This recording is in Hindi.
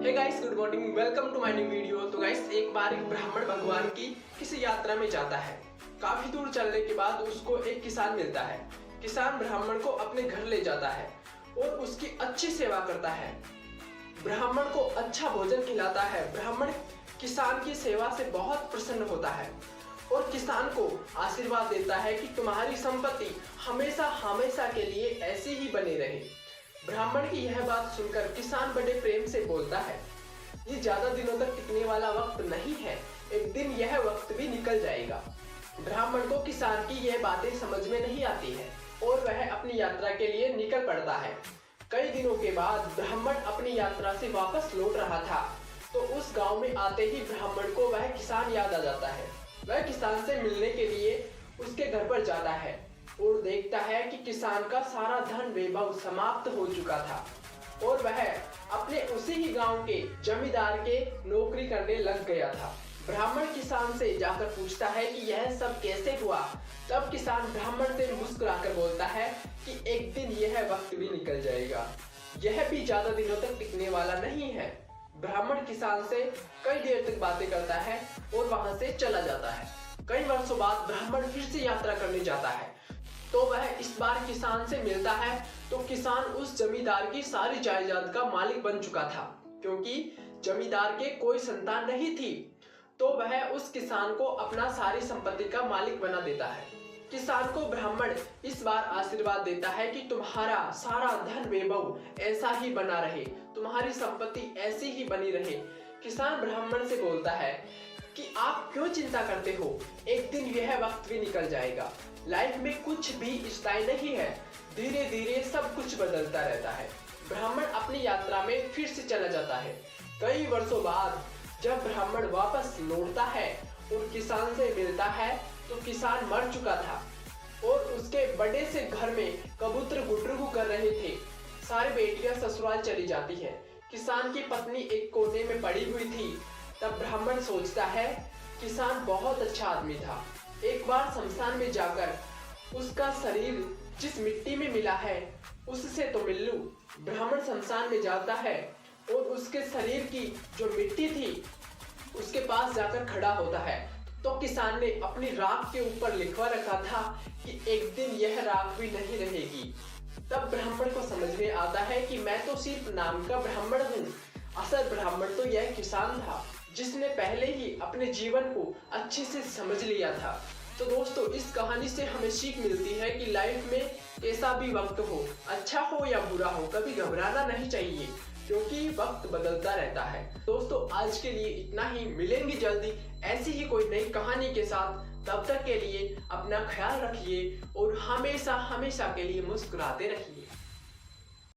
Hey guys, good morning, welcome to my new video. तो गाइस, एक बार एक ब्राह्मण भगवान की किसी यात्रा में जाता है। काफी दूर चलने के बाद उसको एक किसान मिलता है। किसान ब्राह्मण को अपने घर ले जाता है और उसकी अच्छी सेवा करता है। ब्राह्मण को अच्छा भोजन खिलाता है। ब्राह्मण किसान की सेवा से बहुत प्रसन्न होता है और किसान को आशीर्वाद देता है कि तुम्हारी संपत्ति हमेशा हमेशा के लिए ऐसी ही बनी रहे। ब्राह्मण की यह बात सुनकर किसान बड़े प्रेम से बोलता है, ये ज्यादा दिनों तक टिकने वाला वक्त नहीं है, एक दिन यह वक्त भी निकल जाएगा। ब्राह्मण को किसान की यह बातें समझ में नहीं आती है और वह अपनी यात्रा के लिए निकल पड़ता है। कई दिनों के बाद ब्राह्मण अपनी यात्रा से वापस लौट रहा था तो उस गांव में आते ही ब्राह्मण को वह किसान याद आ जाता है। वह किसान से मिलने के लिए उसके घर पर जाता है और देखता है कि किसान का सारा धन वैभव समाप्त हो चुका था और वह अपने उसी ही गांव के जमींदार के नौकरी करने लग गया था। ब्राह्मण किसान से जाकर पूछता है कि यह सब कैसे हुआ। तब किसान ब्राह्मण से मुस्कुराकर बोलता है कि एक दिन यह वक्त भी निकल जाएगा, यह भी ज्यादा दिनों तक टिकने वाला नहीं है। ब्राह्मण किसान से कई देर तक बातें करता है और वहां से चला जाता है। कई वर्षों बाद ब्राह्मण फिर से यात्रा करने जाता है तो वह इस बार किसान से मिलता है तो किसान उस जमींदार की सारी जायदाद का मालिक बन चुका था। क्योंकि जमींदार के कोई संतान नहीं थी तो वह उस किसान को अपना सारी संपत्ति का मालिक बना देता है। किसान को ब्राह्मण इस बार आशीर्वाद देता है कि तुम्हारा सारा धन वैभव ऐसा ही बना रहे, तुम्हारी संपत्ति ऐसी ही बनी रहे। किसान ब्राह्मण से बोलता है कि आप क्यों चिंता करते हो, एक दिन यह वक्त भी निकल जाएगा। लाइफ में कुछ भी स्थायी नहीं है, धीरे धीरे सब कुछ बदलता रहता है। ब्राह्मण अपनी यात्रा में फिर से चला जाता है। कई वर्षों बाद जब ब्राह्मण वापस लौटता है और किसान से मिलता है तो किसान मर चुका था और उसके बड़े से घर में कबूतर गुटरगू कर रहे थे। सारी बेटियां ससुराल चली जाती है। किसान की पत्नी एक कोने में पड़ी हुई थी। तब ब्राह्मण सोचता है, किसान बहुत अच्छा आदमी था, एक बार शमशान में जाकर उसका शरीर जिस मिट्टी में मिला है उससे तो मिल लूं। ब्राह्मण शमशान में जाता है और उसके शरीर की जो मिट्टी थी उसके पास जाकर खड़ा होता है तो किसान ने अपनी राख के ऊपर लिखवा रखा था कि एक दिन यह राख भी नहीं रहेगी। तब ब्राह्मण को समझ में आता है कि मैं तो सिर्फ नाम का ब्राह्मण हूँ, असल ब्राह्मण तो यह किसान था जिसने पहले ही अपने जीवन को अच्छे से समझ लिया था। तो दोस्तों, इस कहानी से हमें सीख मिलती है कि लाइफ में कैसा भी वक्त हो, अच्छा हो या बुरा हो, कभी घबराना नहीं चाहिए क्योंकि वक्त बदलता रहता है। दोस्तों, आज के लिए इतना ही, मिलेंगे जल्दी ऐसी ही कोई नई कहानी के साथ। तब तक के लिए अपना ख्याल रखिए और हमेशा हमेशा के लिए मुस्कुराते रहिए।